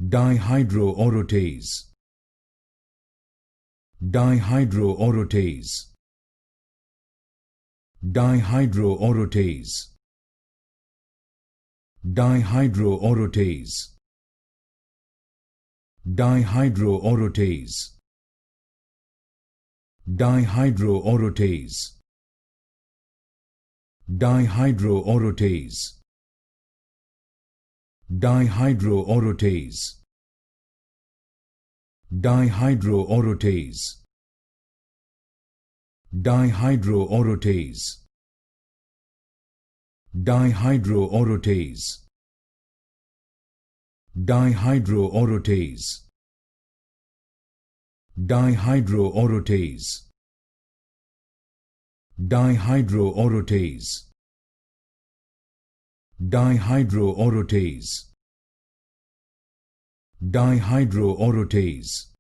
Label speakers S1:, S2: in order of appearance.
S1: Dihydroorotase. Dihydroorotase. Dihydroorotase. Dihydroorotase. Dihydroorotase. Dihydroorotase. Dihydroorotase. Dihydroorotase. Dihydroorotase. Dihydroorotase. Dihydroorotase. Dihydroorotase. Dihydroorotase. Dihydroorotase. Dihydroorotase. Dihydroorotase.